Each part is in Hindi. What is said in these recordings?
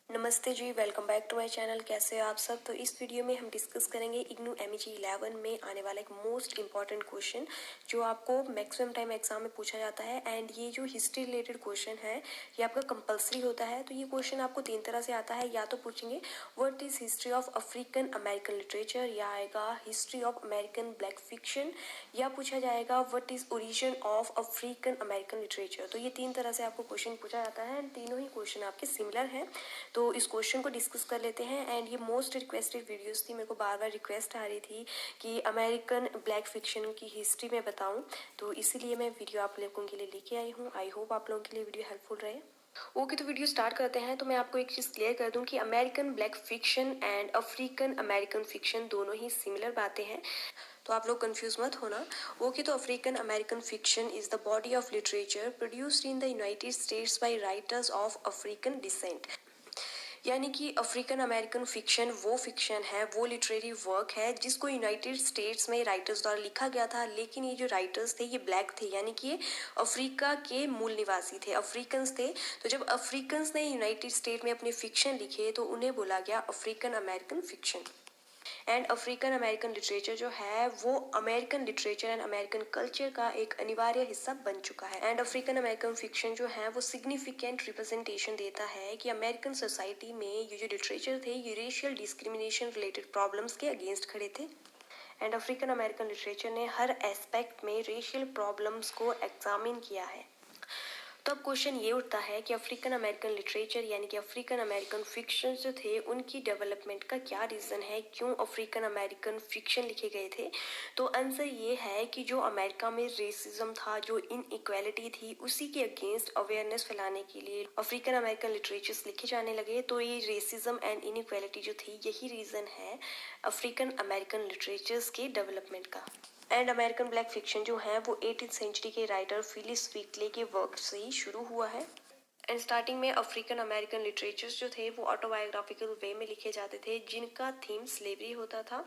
नमस्ते जी, welcome back to my channel. कैसे हो आप सब। तो इस वीडियो में हम डिस्कस करेंगे इग्नू MEG 11 में आने वाला एक मोस्ट इंपॉर्टेंट क्वेश्चन जो आपको मैक्सिमम टाइम एग्जाम में पूछा जाता है। एंड ये जो हिस्ट्री रिलेटेड क्वेश्चन है ये आपका कंपलसरी होता है। तो ये क्वेश्चन आपको तीन तरह से आता है। या तो पूछेंगे what is history of African American literature, या आएगा history of American black fiction, या पूछा जाएगा what is origin of African American literature. तो ये तीन तरह से आपको क्वेश्चन पूछा जाता है एंड तीनों ही क्वेश्चन आपके सिमिलर हैं। तो इस क्वेश्चन को डिस्कस कर लेते हैं। एंड ये मोस्ट रिक्वेस्टेड वीडियोस थी, मेरे को बार बार रिक्वेस्ट आ रही थी कि अमेरिकन ब्लैक फिक्शन की हिस्ट्री में बताऊं, तो इसीलिए मैं वीडियो आप लोगों के लिए लेके आई हूँ। आई होप आप लोगों के लिए वीडियो हेल्पफुल रहे। ओके, तो वीडियो स्टार्ट करते हैं। तो मैं आपको एक चीज़ क्लियर कर दूं कि American black fiction and African American fiction दोनों ही सिमिलर बातें हैं, तो आप लोग कंफ्यूज मत होना। ओके, तो African American fiction is the body of literature produced in the United States by writers of African descent. यानी कि अफ्रीकन अमेरिकन फिक्शन वो फिक्शन है, वो लिटरेरी वर्क है जिसको यूनाइटेड स्टेट्स में राइटर्स द्वारा लिखा गया था। लेकिन ये जो राइटर्स थे ये ब्लैक थे, यानी कि ये अफ्रीका के मूल निवासी थे, अफ्रीकन्स थे। तो जब अफ्रीकन्स ने यूनाइटेड स्टेट में अपने फिक्शन लिखे तो उन्हें बोला गया African American fiction. And African American literature जो है वो American literature and American culture का एक अनिवार्य हिस्सा बन चुका है। एंड अफ्रीकन अमेरिकन फिक्शन जो है वो सिग्निफिकेंट रिप्रेजेंटेशन देता है कि अमेरिकन सोसाइटी में ये जो लिटरेचर थे ये रेशियल डिस्क्रिमिनेशन रिलेटेड प्रॉब्लम्स के अगेंस्ट खड़े थे। एंड अफ्रीकन अमेरिकन लिटरेचर ने हर एस्पेक्ट में रेशियल प्रॉब्लम्स को एग्जामिन किया है। तो अब क्वेश्चन ये उठता है कि अफ्रीकन अमेरिकन लिटरेचर यानी कि अफ्रीकन अमेरिकन फिक्शन जो थे उनकी डेवलपमेंट का क्या रीज़न है, क्यों अफ्रीकन अमेरिकन फिक्शन लिखे गए थे। तो आंसर ये है कि जो अमेरिका में रेसिज्म था, जो इनइक्वालिटी थी, उसी के अगेंस्ट अवेयरनेस फैलाने के लिए अफ्रीकन अमेरिकन लिटरेचर्स लिखे जाने लगे। तो ये रेसिज्म एंड इनइक्वालिटी जो थी यही रीज़न है अफ्रीकन अमेरिकन लिटरेचर्स के डेवलपमेंट का। एंड अमेरिकन ब्लैक फिक्शन जो है वो 18th सेंचुरी के राइटर फिलिस व्हीटले के वर्क से ही शुरू हुआ है। एंड स्टार्टिंग में अफ्रीकन अमेरिकन लिटरेचर्स जो थे वो ऑटोबायोग्राफिकल वे में लिखे जाते थे जिनका थीम स्लेवरी होता था।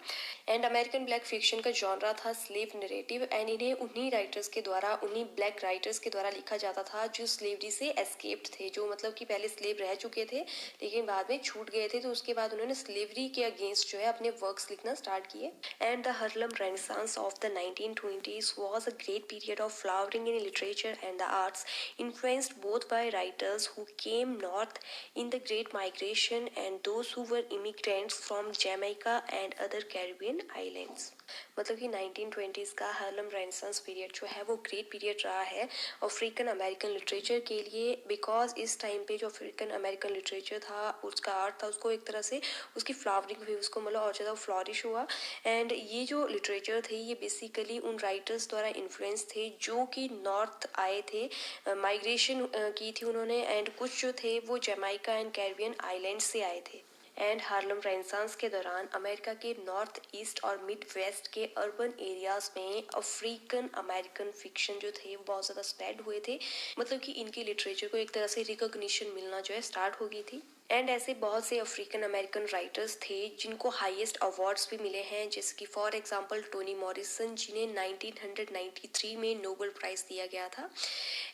एंड अमेरिकन ब्लैक फिक्शन का जॉनरा था स्लेव नरेटिव। एंड इन्हें उन्हीं राइटर्स के द्वारा, उन्हीं ब्लैक राइटर्स के द्वारा लिखा जाता था जो स्लेवरी से एस्केप्ड थे, जो मतलब कि पहले स्लेव रह चुके थे लेकिन बाद में छूट गए थे। तो उसके बाद उन्होंने स्लेवरी के अगेंस्ट जो है अपने वर्क्स लिखना स्टार्ट किए। And the Harlem renaissance of the 1920s was a great period of flowering in literature and the arts, influenced both by writers who came north in the Great Migration and those who were immigrants from Jamaica and other Caribbean islands। मतलब कि 1920s का हार्लम रेनेसांस पीरियड जो है वो ग्रेट पीरियड रहा है अफ्रीकन अमेरिकन लिटरेचर के लिए, बिकॉज इस टाइम पे जो अफ्रीकन अमेरिकन लिटरेचर था, उसका आर्ट था, उसको एक तरह से उसकी फ्लावरिंग हुई, उसको मतलब और ज़्यादा फ्लॉरिश हुआ। एंड ये जो लिटरेचर थे ये बेसिकली उन राइटर्स द्वारा इन्फ्लुएंस थे जो कि नॉर्थ आए थे, माइग्रेशन की थी उन्होंने। एंड कुछ जो थे वो जमाइका एंड कैरिबियन आइलैंड से आए थे। एंड हार्लम रेनेसांस के दौरान अमेरिका के नॉर्थ ईस्ट और मिड वेस्ट के अर्बन एरियाज में अफ्रीकन अमेरिकन फिक्शन जो थे वो बहुत ज़्यादा स्प्रेड हुए थे। मतलब कि इनकी लिटरेचर को एक तरह से रिकॉग्निशन मिलना जो है स्टार्ट हो गई थी। एंड ऐसे बहुत से अफ्रीकन अमेरिकन राइटर्स थे जिनको हाईएस्ट अवार्ड्स भी मिले हैं, जैसे कि फॉर एग्जांपल टोनी मॉरिसन जिन्हें 1993 में नोबेल प्राइज़ दिया गया था।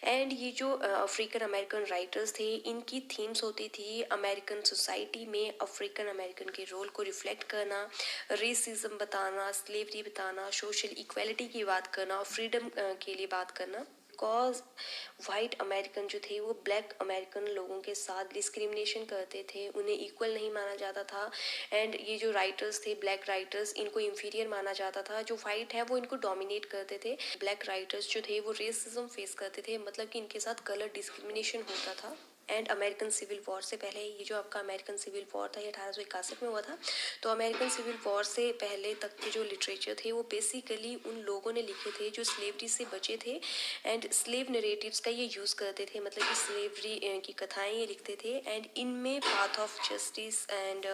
एंड ये जो अफ्रीकन अमेरिकन राइटर्स थे इनकी थीम्स होती थी अमेरिकन सोसाइटी में अफ्रीकन अमेरिकन के रोल को रिफ्लेक्ट करना, रेसिज्म बताना, स्लेवरी बताना, सोशल इक्वालिटी की बात करना, फ्रीडम के लिए बात करना। बिकॉज वाइट अमेरिकन जो थे वो ब्लैक अमेरिकन लोगों के साथ डिस्क्रिमिनेशन करते थे, उन्हें इक्वल नहीं माना जाता था। एंड ये जो राइटर्स थे ब्लैक राइटर्स, इनको इंफीरियर माना जाता था। जो वाइट है वो इनको डोमिनेट करते थे। ब्लैक राइटर्स जो थे वो रेसिज्म फेस करते थे, मतलब कि इनके साथ कलर डिस्क्रिमिनेशन होता था। एंड अमेरिकन सिविल वॉर से पहले, ये जो आपका अमेरिकन सिविल वॉर था ये 1861 में हुआ था। तो अमेरिकन सिविल वॉर से पहले तक के जो लिटरेचर थे वो बेसिकली उन लोगों ने लिखे थे जो स्लेवरी से बचे थे एंड स्लेव नरेटिव्स का ये यूज़ करते थे, मतलब कि स्लेवरी की कथाएं ये लिखते थे। एंड इनमें path of justice and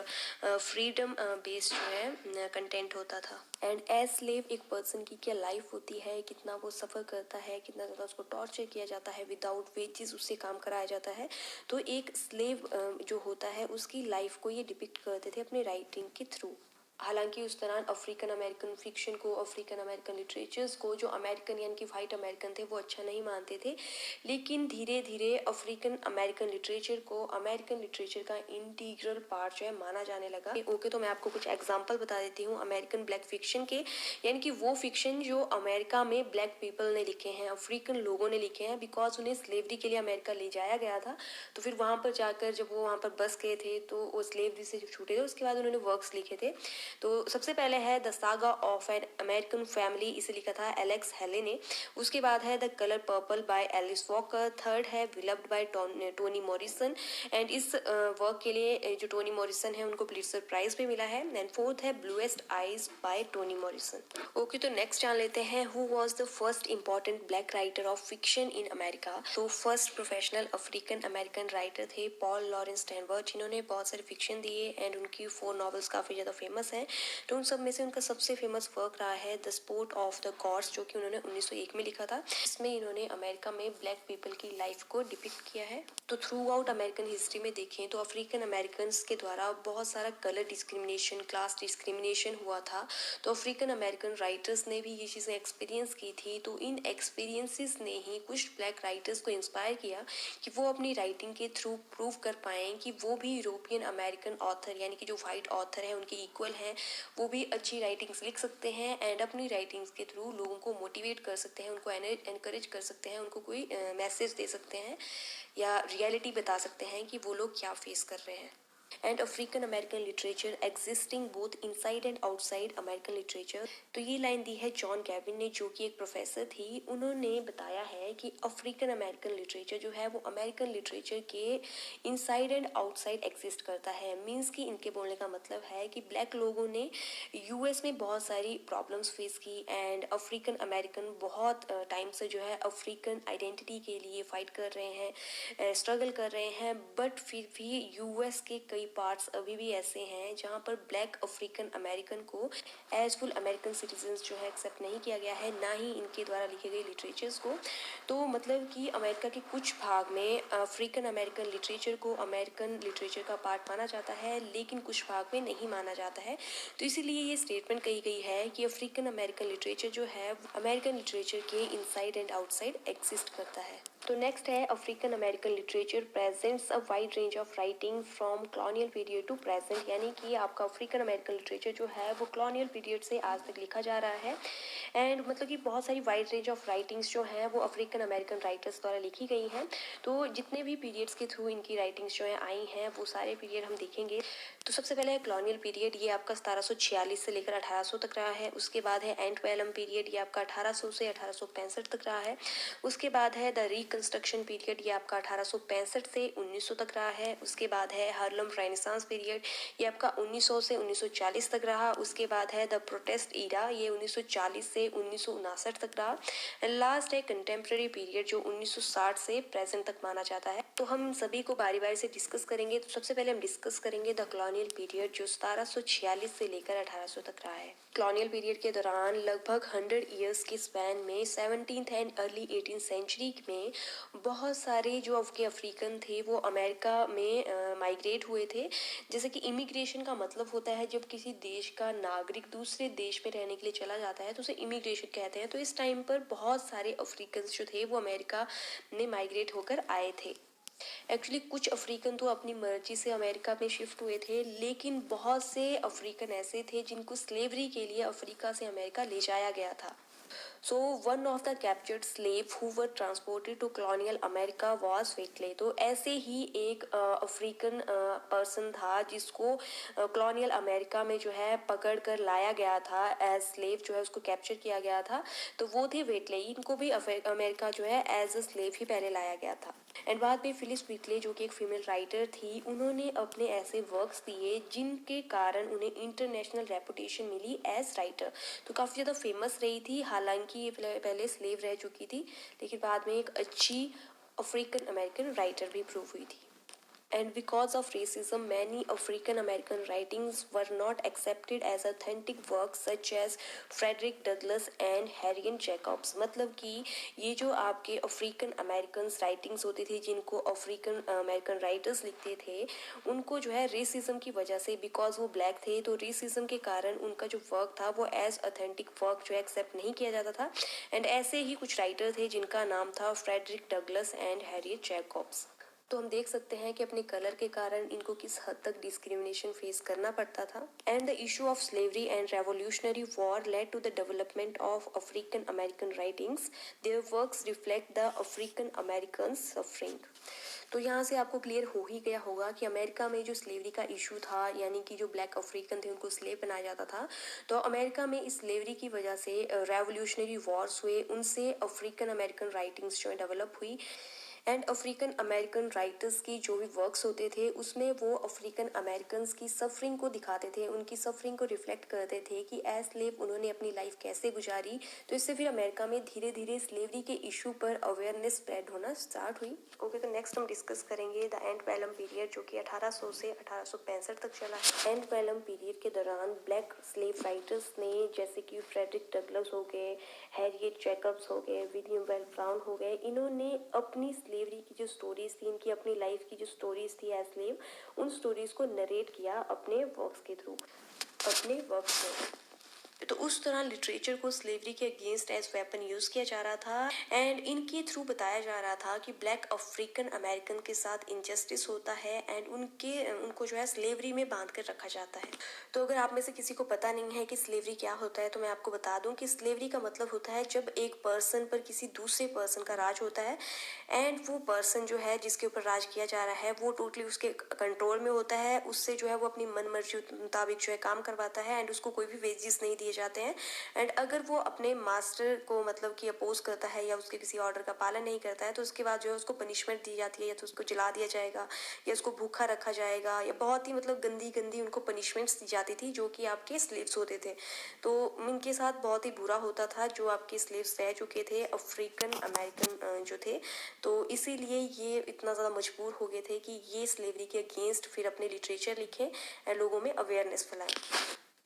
freedom based जो है कंटेंट होता था। एंड एज स्लेव एक पर्सन की क्या लाइफ होती है, कितना वो सफ़र करता है, कितना ज़्यादा उसको टॉर्चर किया जाता है, विदाउट वेजेस उससे काम कराया जाता है। तो एक स्लेव जो होता है उसकी लाइफ को ये डिपिक्ट करते थे अपनी राइटिंग के थ्रू। हालांकि उस दौरान अफ्रीकन अमेरिकन फिक्शन को, अफ्रीकन अमेरिकन लिटरेचर्स को जो अमेरिकन यानी कि वाइट अमेरिकन थे वो अच्छा नहीं मानते थे, लेकिन धीरे धीरे अफ्रीकन अमेरिकन लिटरेचर को अमेरिकन लिटरेचर का इंटीग्रल पार्ट जो है माना जाने लगा। ओके, तो मैं आपको कुछ एग्जांपल बता देती हूँ अमेरिकन ब्लैक फिक्शन के, यानी कि वो फिक्शन जो अमेरिका में ब्लैक पीपल ने लिखे हैं, अफ्रीकन लोगों ने लिखे हैं, बिकॉज उन्हें स्लेवरी के लिए अमेरिका ले जाया गया था। तो फिर वहाँ पर जाकर जब वो वहाँ पर बस गए थे तो वो स्लेवरी से जब छूटे थे उसके बाद उन्होंने वर्क्स लिखे थे। तो सबसे पहले है the saga of an American family, इसे लिखा था एलेक्स हेले ने। उसके बाद है the colour purple by Alice Walker. Third है beloved by Toni Morrison, and इस वर्क के लिए जो टोनी मॉरिसन है उनको पुलित्जर प्राइज भी मिला है। एंड फोर्थ है bluest eyes by Toni Morrison. Okay, तो नेक्स्ट जान लेते हैं who was the first important black writer of fiction in America. तो first professional African American writer थे पॉल लॉरेंस टेनवर्थ, जिन्होंने बहुत सारे फिक्शन दिए एंड उनकी 4 नॉवेल्स काफी ज्यादा फेमस हैं। तो उन सब में से उनका सबसे फेमस वर्क रहा है the sport of the gods, जो कि उन्होंने 1901 में लिखा था। इसमें इन्होंने अमेरिका में ब्लैक पीपल की लाइफ को डिपिक्ट किया है। तो थ्रू आउट अमेरिकन हिस्ट्री में देखें तो अफ्रीकन अमेरिकन के द्वारा बहुत सारा कलर डिस्क्रिमिनेशन, क्लास डिस्क्रिमिनेशन हुआ था। तो अफ्रीकन अमेरिकन राइटर्स ने भी ये चीज़ें एक्सपीरियंस की थी। तो इन एक्सपीरियंसेस ने ही कुछ ब्लैक राइटर्स को इंस्पायर किया कि वो अपनी राइटिंग के थ्रू प्रूव कर पाएं कि वो भी यूरोपियन अमेरिकन ऑथर यानी कि जो वाइट ऑथर हैं उनके इक्वल हैं, वो भी अच्छी राइटिंग्स लिख सकते हैं एंड अपनी राइटिंग्स के थ्रू लोगों को मोटिवेट कर सकते हैं, उनको एनकरेज कर सकते हैं, उनको कोई मैसेज दे सकते हैं या रियलिटी बता सकते हैं कि वो लोग क्या फेस कर रहे हैं। And African American literature existing both inside and outside American literature. तो ये लाइन दी है जॉन गैविन ने, जो कि एक प्रोफेसर थी। उन्होंने बताया है कि अफ्रीकन अमेरिकन लिटरेचर जो है वो अमेरिकन लिटरेचर के इनसाइड एंड आउटसाइड एग्जिस्ट करता है। मीन्स कि इनके बोलने का मतलब है कि ब्लैक लोगों ने यूएस में बहुत सारी प्रॉब्लम्स फेस की एंड अफ्रीकन अमेरिकन बहुत टाइम से जो है अफ्रीकन आइडेंटिटी के लिए फाइट कर रहे हैं, स्ट्रगल कर रहे हैं, बट फिर भी यूएस के कई पार्ट्स अभी भी ऐसे हैं जहाँ पर ब्लैक अफ्रीकन अमेरिकन को एज फुल अमेरिकन सिटीजन्स जो है एक्सेप्ट नहीं किया गया है, ना ही इनके द्वारा लिखे गए लिटरेचर्स को। तो मतलब कि अमेरिका के कुछ भाग में अफ्रीकन अमेरिकन लिटरेचर को अमेरिकन लिटरेचर का पार्ट माना जाता है, लेकिन कुछ भाग में नहीं माना जाता है। तो इसीलिए ये स्टेटमेंट कही गई है कि अफ्रीकन अमेरिकन लिटरेचर जो है अमेरिकन लिटरेचर के इनसाइड एंड आउटसाइड एग्जिस्ट करता है। तो नेक्स्ट है African American literature presents a wide range of writing from colonial period to present, यानी कि आपका अफ्रीकन अमेरिकन लिटरेचर जो है वो कॉलोनियल पीरियड से आज तक लिखा जा रहा है। एंड मतलब कि बहुत सारी वाइड रेंज ऑफ राइटिंग्स जो हैं वो अफ्रीकन अमेरिकन राइटर्स द्वारा लिखी गई हैं। तो जितने भी पीरियड्स के थ्रू इनकी राइटिंग्स जो है आई हैं वो सारे पीरियड हम देखेंगे। तो सबसे पहले है कॉलोनियल पीरियड, ये आपका 1746 से लेकर 1800 तक रहा है। उसके बाद है एंटवेलम पीरियड, ये आपका 1800 से 1865 तक रहा है। उसके बाद है द रिकंस्ट्रक्शन पीरियड, ये आपका 1865 से 1900 तक रहा है। उसके बाद है हार्लम रेनेसांस पीरियड, ये आपका 1900 से 1940 तक रहा। उसके बाद है द प्रोटेस्ट ईरा, ये 1940 से 1959 तक रहा। एंड लास्ट है कंटेम्प्रेरी पीरियड, जो 1960 से प्रेजेंट तक माना जाता है। तो हम सभी को बारी बारी से डिस्कस करेंगे। तो सबसे पहले हम डिस्कस करेंगे द कॉलोनियल पीरियड, जो 1746 से लेकर 1800 तक रहा है। कॉलोनियल पीरियड के दौरान लगभग 100 ईयर्स के स्पैन में 17th and early 18th century में बहुत सारे जो आपके अफ्रीकन थे वो अमेरिका में माइग्रेट हुए थे। जैसे कि इमिग्रेशन का मतलब होता है जब किसी देश का नागरिक दूसरे देश में रहने के लिए चला जाता है तो उसे इमिग्रेशन कहते हैं। तो इस टाइम पर बहुत सारे अफ्रीकन जो थे वो अमेरिका में माइग्रेट होकर आए थे। एक्चुअली कुछ अफ्रीकन तो अपनी मर्जी से अमेरिका में शिफ्ट हुए थे, लेकिन बहुत से अफ्रीकन ऐसे थे जिनको स्लेवरी के लिए अफ्रीका से अमेरिका ले जाया गया था। So one of the captured slave who were transported to colonial America was Whitley। तो ऐसे ही एक अफ्रीकन पर्सन था जिसको कॉलोनियल अमेरिका में जो है पकड़ कर लाया गया था, एज स्लेव जो है उसको कैप्चर किया गया था। तो वो थे व्हिटले, इनको भी अमेरिका जो है एज अ स्लेव ही पहले लाया गया था। एंड बाद में फिलिस व्हिटले जो कि एक फीमेल राइटर थी, उन्होंने अपने ऐसे वर्क्स दिए जिनके कारण उन्हें इंटरनेशनल रेपुटेशन मिली एज राइटर। तो काफ़ी ज़्यादा फेमस रही थी, हालांकि ये पहले स्लेव रह चुकी थी, लेकिन बाद में एक अच्छी अफ्रीकन अमेरिकन राइटर भी प्रूव हुई थी। And because of racism, many African American writings were not accepted as authentic works such as Frederick Douglass and Harriet Jacobs. मतलब कि ये जो आपके अफ्रीकन अमेरिकन राइटिंग्स होती थी जिनको अफ्रीकन अमेरिकन राइटर्स लिखते थे उनको जो है रेसिज्म की वजह से बिकॉज वो ब्लैक थे तो रेसिज्म के कारण उनका जो वर्क था वो एज अथेंटिक वर्क जो है एक्सेप्ट नहीं किया जाता था। एंड ऐसे ही कुछ राइटर थे जिनका नाम था Frederick Douglass and Harriet Jacobs. तो हम देख सकते हैं कि अपने कलर के कारण इनको किस हद तक डिस्क्रिमिनेशन फेस करना पड़ता था। And the issue of slavery and revolutionary war led to the development of African American writings. Their works reflect the African American suffering. तो यहाँ से आपको क्लियर हो ही गया होगा कि अमेरिका में जो स्लेवरी का इशू था यानी कि जो ब्लैक अफ्रीकन थे उनको स्लेव बनाया जाता था तो अमेरिका में इस स्लेवरी की वजह से रेवोल्यूशनरी वॉर्स हुए उनसे अफ्रीकन अमेरिकन राइटिंग्स जो है डेवलप हुई। एंड अफ्रीकन अमेरिकन राइटर्स की जो भी वर्क्स होते थे उसमें वो अफ्रीकन अमेरिकन की सफरिंग को दिखाते थे उनकी सफरिंग को रिफ्लेक्ट करते थे कि एज स्लेव उन्होंने अपनी लाइफ कैसे गुजारी। तो इससे फिर अमेरिका में धीरे धीरे स्लेवरी के इशू पर अवेयरनेस स्प्रेड होना स्टार्ट हुई। ओके तो नेक्स्ट हम डिस्कस करेंगे द एंड पैलम पीरियड जो कि 1800 से 1865 तक चला है। एंड पैलम पीरियड के दौरान ब्लैक स्लेव राइटर्स ने जैसे कि फ्रेडरिक डगलस हो गए, हैरियट जैकब्स हो गए, विलियम वेल ब्राउन हो गए, इन्होंने अपनी स्लेवरी की जो स्टोरीज थी इनकी अपनी लाइफ की जो स्टोरीज थी एज स्लेव उन स्टोरीज को नरेट किया अपने वर्क्स के थ्रू अपने वर्क्स में। तो उस दौरान लिटरेचर को स्लेवरी के अगेंस्ट एज वेपन यूज किया जा रहा था एंड इनके थ्रू बताया जा रहा था कि ब्लैक अफ्रीकन अमेरिकन के साथ इनजस्टिस होता है एंड उनको जो है स्लेवरी में बांध कर रखा जाता है। तो अगर आप में से किसी को पता नहीं है कि स्लेवरी क्या होता है तो मैं आपको बता दूं कि स्लेवरी का मतलब होता है जब एक पर्सन पर किसी दूसरे पर्सन का राज होता है एंड वो पर्सन जो है जिसके ऊपर राज किया जा रहा है वो टोटली उसके कंट्रोल में होता है, उससे जो है वो अपनी मन मर्जी मुताबिक जो है काम करवाता है एंड उसको कोई भी वेजेस नहीं दिए जाते हैं। एंड अगर वो अपने मास्टर को मतलब कि अपोज करता है या उसके किसी ऑर्डर का पालन नहीं करता है तो उसके बाद जो है उसको पनिशमेंट दी जाती है या तो उसको जला दिया जाएगा या उसको भूखा रखा जाएगा या बहुत ही मतलब गंदी गंदी उनको पनिशमेंट्स दी जाती थी जो कि आपके स्लेव्स होते थे। तो इनके साथ बहुत ही बुरा होता था जो आपके स्लेव्स रह चुके थे अफ्रीकन अमेरिकन जो थे। तो इसीलिए ये इतना ज़्यादा मजबूर हो गए थे कि ये स्लेवरी के अगेंस्ट फिर अपने लिटरेचर लिखें एंड लोगों में अवेयरनेस फैलाएं।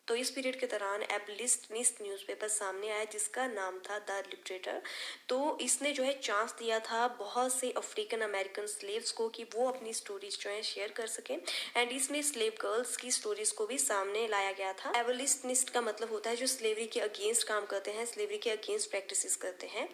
तो इस पीरियड के दौरान एबलिस्टनिस्ट न्यूज़पेपर सामने आया जिसका नाम था द लिबरेटर। तो इसने जो है चांस दिया था बहुत से अफ्रीकन अमेरिकन स्लेव्स को कि वो अपनी स्टोरीज जो है शेयर कर सकें एंड इसमें स्लेव गर्ल्स की स्टोरीज को भी सामने लाया गया था। एबलिस्टनिस्ट का मतलब होता है जो स्लेवरी के अगेंस्ट काम करते हैं, स्लेवरी के अगेंस्ट प्रैक्टिसेस करते हैं।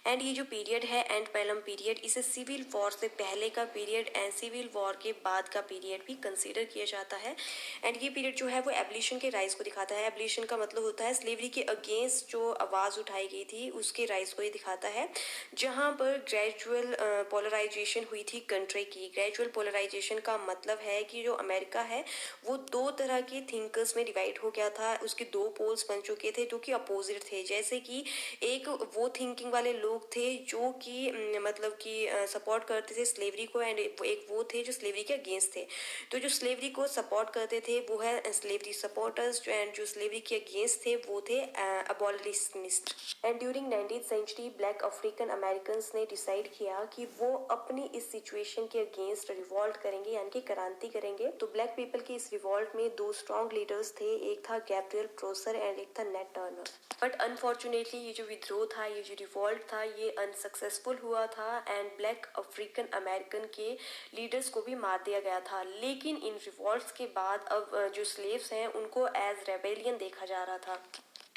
एंड ये जो पीरियड है एंड पैलम पीरियड इसे सिविल वॉर से पहले का पीरियड एंड सिविल वॉर के बाद का पीरियड भी कंसीडर किया जाता है। एंड ये पीरियड जो है वो एब्लिशन के राइज को दिखाता है। एब्लिशन का मतलब होता है स्लेवरी के अगेंस्ट जो आवाज़ उठाई गई थी उसके राइज को ये दिखाता है जहाँ पर ग्रेजुअल पोलराइजेशन हुई थी कंट्री की। ग्रेजुअल पोलराइजेशन का मतलब है कि जो अमेरिका है वो दो तरह के थिंकर्स में डिवाइड हो गया था, उसके दो पोल्स बन चुके थे जो कि अपोजिट थे। जैसे कि एक वो थिंकिंग वाले लोग थे जो कि मतलब कि सपोर्ट करते थे स्लेवरी को एंड एक वो थे जो स्लेवरी के अगेंस्ट थे। तो जो स्लेवरी को सपोर्ट करते थे वो है स्लेवरी सपोर्टर्स एंड जो स्लेवरी के अगेंस्ट थे वो थे abolitionist. And during 19th century black African American ने डिसाइड किया कि वो अपनी इस सिचुएशन के अगेंस्ट रिवॉल्ट करेंगे यानी कि क्रांति करेंगे। तो ब्लैक पीपल के इस रिवॉल्ट में दो स्ट्रॉन्ग लीडर्स थे, एक था गैब्रियल प्रोसर एंड एक था नेट टर्नर। बट अनफॉर्चुनेटली ये जो विद्रोह था, ये जो रिवॉल्ट था, ये अनसक्सेसफुल हुआ था एंड ब्लैक अफ्रीकन अमेरिकन के लीडर्स को भी मार दिया गया था। लेकिन इन रिवॉल्ट्स के बाद अब जो स्लेव्स हैं उनको एज रेबेलियन देखा जा रहा था।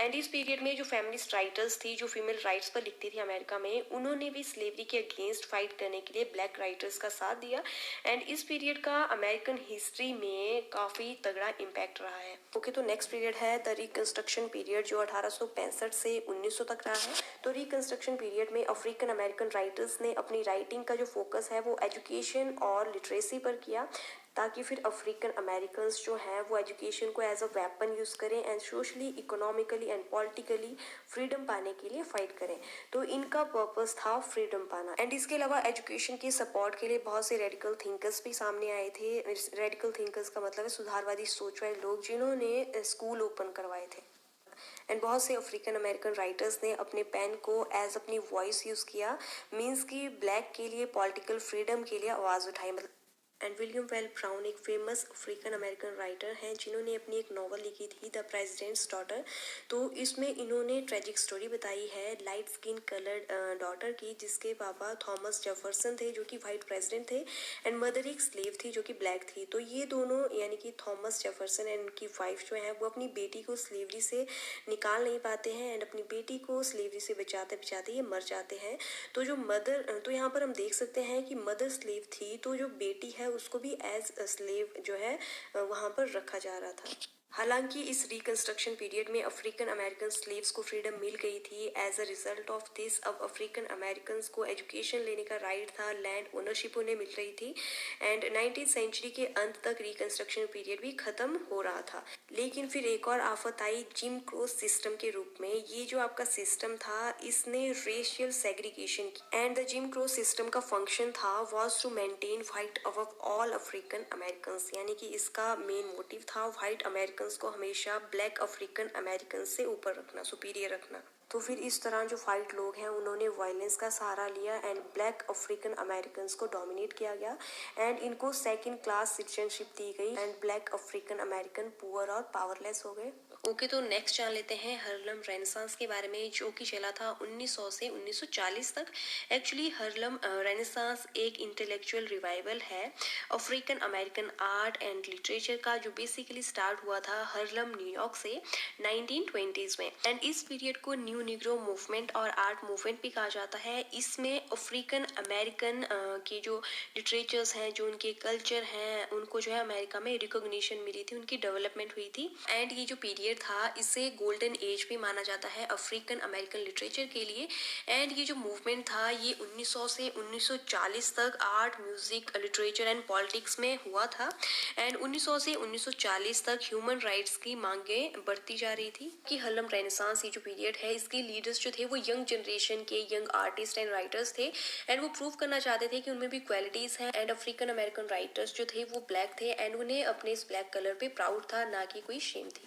एंड इस पीरियड में जो फेमिनिस्ट राइटर्स थी जो फीमेल राइट्स पर लिखती थी अमेरिका में, उन्होंने भी स्लेवरी के अगेंस्ट फाइट करने के लिए ब्लैक राइटर्स का साथ दिया एंड इस पीरियड का अमेरिकन हिस्ट्री में काफ़ी तगड़ा इम्पैक्ट रहा है। ओके तो नेक्स्ट पीरियड है द रिकंस्ट्रक्शन पीरियड जो 1865 से 1900 तक रहा है। तो रिकंस्ट्रक्शन पीरियड में अफ्रीकन अमेरिकन राइटर्स ने अपनी राइटिंग का जो फोकस है वो एजुकेशन और लिटरेसी पर किया ताकि फिर अफ्रीकन अमेरिकन जो हैं वो एजुकेशन को एज अ वेपन यूज़ करें and socially economically and politically freedom पाने के लिए फाइट करें। तो इनका पर्पस था फ्रीडम पाना एंड इसके अलावा एजुकेशन के सपोर्ट के लिए बहुत से रेडिकल थिंकर्स भी सामने आए थे। रेडिकल थिंकर्स का मतलब है सुधारवादी सोच वाले लोग जिन्होंने स्कूल ओपन करवाए थे। एंड बहुत से अफ्रीकन अमेरिकन राइटर्स ने अपने पेन को एज अपनी वॉइस यूज़ किया, मीन्स कि ब्लैक के लिए पॉलिटिकल फ्रीडम के लिए आवाज़ उठाई। मतलब एंड विलियम वेल ब्राउन एक फेमस अफ्रीकन अमेरिकन राइटर हैं जिन्होंने अपनी एक नॉवल लिखी थी द प्रेसिडेंट्स डॉटर। तो इसमें इन्होंने ट्रेजिक स्टोरी बताई है लाइट स्किन कलर्ड डॉटर की, जिसके पापा थॉमस जेफरसन थे जो कि वाइट प्रेसिडेंट थे एंड मदर एक स्लेव थी जो कि ब्लैक थी। तो ये दोनों यानी कि थॉमस जेफरसन एंड उनकी वाइफ जो है वो अपनी बेटी को स्लेवरी से निकाल नहीं पाते हैं एंड अपनी बेटी को स्लेवरी से बचाते बचाते ये मर जाते हैं। तो जो मदर, तो यहाँ पर हम देख सकते हैं कि मदर स्लेव थी तो जो बेटी है उसको भी एज स्लेव जो है वहाँ पर रखा जा रहा था। हालांकि इस रिकंस्ट्रक्शन पीरियड में अफ्रीकन अमेरिकन स्लेव्स को फ्रीडम मिल गई थी। As a result of this अब अफ्रीकन अमेरिकन को एजुकेशन लेने का राइट था, लैंड ओनरशिप उन्हें मिल रही थी एंड 19th सेंचुरी के अंत तक रिकंस्ट्रक्शन पीरियड भी खत्म हो रहा था। लेकिन फिर एक और आफत आई जिम क्रो सिस्टम के रूप में। ये जो आपका सिस्टम था इसने रेशियल सेग्रीगेशन की and the Jim Crow system का फंक्शन था was to maintain white above all African American, यानी कि इसका मेन मोटिव था व्हाइट अमेरिकन को हमेशा ब्लैक अफ्रीकन अमेरिकन से ऊपर रखना, सुपीरियर रखना। तो फिर इस तरह जो व्हाइट लोग हैं उन्होंने वायलेंस का सहारा लिया एंड ब्लैक अफ्रीकन अमेरिकन को डोमिनेट किया गया एंड इनको सेकंड क्लास सिटीजनशिप दी गई and black African American poor और पावरलेस हो गए। ओके, तो नेक्स्ट जान लेते हैं हार्लम रेनेसांस के बारे में जो कि चला था 1900 से 1940 तक। एक्चुअली हार्लम रेनेसांस एक इंटेलेक्चुअल रिवाइवल है African American art and literature का, जो बेसिकली स्टार्ट हुआ था हार्लम न्यूयॉर्क से 1920s में एंड इस पीरियड को न्यू निग्रो मूवमेंट और आर्ट मूवमेंट भी कहा जाता है। इसमें अफ्रीकन अमेरिकन के जो लिटरेचर्स हैं, जो उनके कल्चर हैं, उनको जो है अमेरिका में रिकॉग्निशन मिली थी, उनकी डेवलपमेंट हुई थी एंड ये जो पीरियड था इसे गोल्डन एज भी माना जाता है अफ्रीकन अमेरिकन लिटरेचर के लिए। एंड ये जो मूवमेंट था ये 1900 से 1940 तक art, music, literature and politics में हुआ था एंड 1900 से 1940 तक ह्यूमन राइट्स की मांगे बढ़ती जा रही थी कि हार्लम रेनेसांस ये जो पीरियड है इसके लीडर्स जो थे वो यंग जनरेशन के यंग आर्टिस्ट एंड राइटर्स थे एंड वो प्रूव करना चाहते थे कि उनमें भी क्वालिटीज हैं एंड अफ्रीकन अमेरिकन राइटर्स जो थे वो ब्लैक थे एंड उन्हें अपने इस ब्लैक कलर पे प्राउड था, ना कि कोई शेम थी।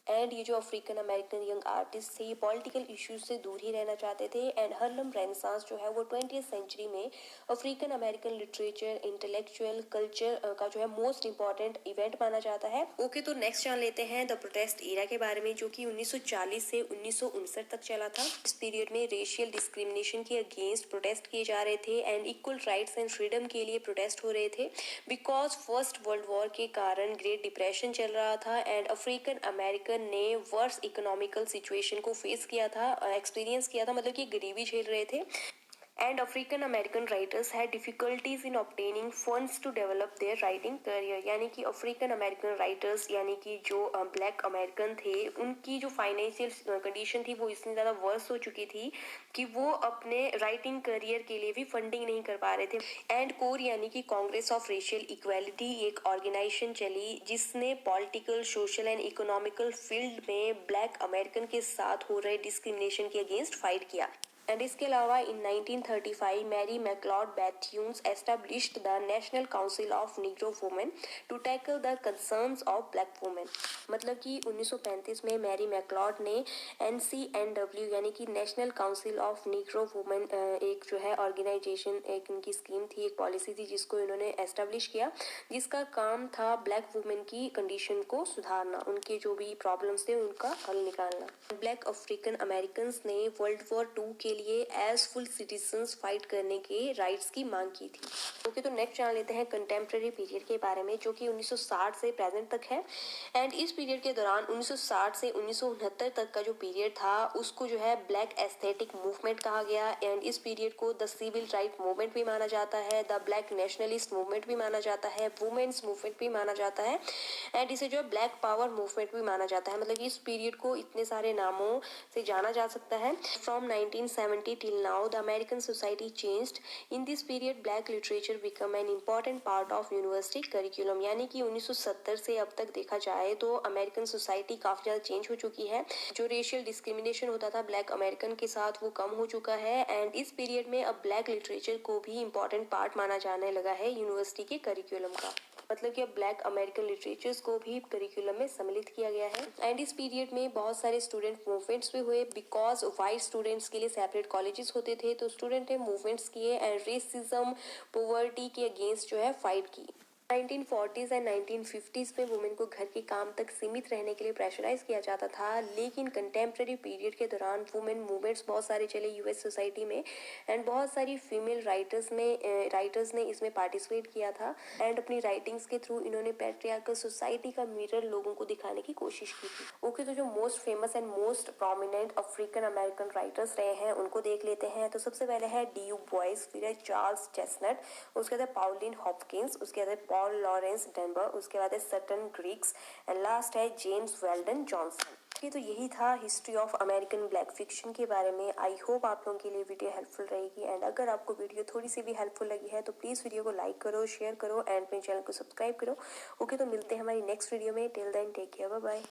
एंड ये जो अफ्रीकन अमेरिकन यंग आर्टिस्ट थे ये पॉलिटिकल इश्यूज से दूर ही रहना चाहते थे एंड हार्लम रेनेसांस जो है वो 20th सेंचुरी में African American literature, intellectual culture का जो है मोस्ट इंपॉर्टेंट इवेंट माना जाता है। ओके, तो नेक्स्ट जान लेते हैं द प्रोटेस्ट एरा के बारे में जो कि 1940 से 1959 तक चला था। इस पीरियड में रेशियल डिस्क्रिमिनेशन के अगेंस्ट प्रोटेस्ट किए जा रहे थे and equal rights and freedom के लिए प्रोटेस्ट हो रहे थे बिकॉज फर्स्ट वर्ल्ड वॉर के कारण ग्रेट डिप्रेशन चल रहा था एंड अफ्रीकन अमेरिकन ने वर्स इकोनॉमिकल सिचुएशन को फेस किया था, एक्सपीरियंस किया था, मतलब कि गरीबी झेल रहे थे and African American writers had difficulties in obtaining funds to develop their writing career. यानी कि अफ्रीकन अमेरिकन राइटर्स यानी कि जो ब्लैक अमेरिकन थे उनकी जो फाइनेंशियल कंडीशन थी वो इतनी ज़्यादा वर्स हो चुकी थी कि वो अपने राइटिंग करियर के लिए भी फंडिंग नहीं कर पा रहे थे एंड कोर यानी कि कांग्रेस ऑफ रेशियल इक्वालिटी एक ऑर्गेनाइजेशन चली जिसने political, social and economical field में ब्लैक अमेरिकन के साथ हो रहे डिस्क्रिमिनेशन के अगेंस्ट फाइट किया। एंड इसके अलावा in 1935 Mary McLeod Bethune's established the national council of negro women to tackle the concerns of black women. मतलब कि 1935 में मैरी मैकलॉड ने NCNW यानी कि national council of negro women एक जो है ऑर्गेनाइजेशन, एक उनकी स्कीम थी, एक पॉलिसी थी जिसको इन्होंने एस्टेब्लिश किया, जिसका काम था ब्लैक वुमेन की कंडीशन को सुधारना, उनके जो भी प्रॉब्लम्स थे उनका हल निकालना। ब्लैक अफ्रीकन अमेरिकन ने वर्ल्ड वॉर 2 के लिए एज फुल सिटीजन्स फाइट करने के राइट्स की मांग की थी। ओके, तो नेक्स्ट जान लेते हैं कंटेम्प्रेरी पीरियड के बारे में जो कि 1960 से प्रेजेंट तक है एंड इस पीरियड के दौरान 1960 से 1969 तक का जो पीरियड था उसको जो है ब्लैक एस्थेटिक मूवमेंट कहा गया एंड इस पीरियड को द सिविल राइट मूवमेंट भी माना जाता है, द ब्लैक नेशनलिस्ट मूवमेंट भी माना जाता है, वुमेन्स मूवमेंट भी माना जाता है एंड इसे जो है ब्लैक पावर मूवमेंट भी माना जाता है। मतलब इस पीरियड को इतने सारे नामों से जाना जा सकता है। From 1970 till now the American society changed. In this period black literature become an important part of university curriculum। यानी कि 1970 से अब तक देखा जाए तो अमेरिकन सोसाइटी काफी ज्यादा चेंज हो चुकी है। जो रेशियल डिस्क्रिमिनेशन होता था ब्लैक अमेरिकन के साथ वो कम हो चुका है एंड इस पीरियड में अब ब्लैक लिटरेचर को भी इम्पोर्टेंट पार्ट माना जाने लगा है यूनिवर्सिटी के करिकुलम का। मतलब कि अब ब्लैक अमेरिकन लिटरेचर्स को भी करिकुलम में सम्मिलित किया गया है एंड इस पीरियड में बहुत सारे स्टूडेंट मूवमेंट्स भी हुए बिकॉज वाइट स्टूडेंट्स के लिए सेपरेट कॉलेजेस होते थे, तो स्टूडेंट ने मूवमेंट्स किए एंड रेसिज्म, पॉवर्टी के अगेंस्ट जो है फाइट की। 1940s एंड 1950s में वुमेन को घर के काम तक सीमित रहने के लिए प्रेशराइज किया जाता था, लेकिन कंटेम्प्रेरी पीरियड के दौरान वुमेन मूवमेंट्स बहुत सारे चले यूएस सोसाइटी में एंड बहुत सारी फीमेल राइटर्स ने इसमें पार्टिसिपेट किया था एंड अपनी राइटिंग्स के थ्रू इन्होंने पैट्रियार्कल सोसाइटी का मिरर लोगों को दिखाने की कोशिश की थी। ओके, तो जो most famous and most prominent African American writers रहे हैं उनको देख लेते हैं। तो सबसे पहले है डी.यू. बॉयस, फिर है चार्ल्स चेस्टनट, उसके बाद है पाउलिन हॉपकिंस, उसके बाद है पॉल लॉरेंस डेनबर, उसके बाद है सटन ग्रीक्स एंड लास्ट है जेम्स वेल्डन जॉनसन। तो यही था history of American black fiction के बारे में। आई होप आप लोगों के लिए वीडियो हेल्पफुल रहेगी एंड अगर आपको वीडियो थोड़ी सी भी हेल्पफुल लगी है तो प्लीज़ वीडियो को लाइक करो, शेयर करो एंड मेरे चैनल को सब्सक्राइब करो। ओके, तो मिलते हैं हमारी नेक्स्ट वीडियो में। Till then take care, bye bye.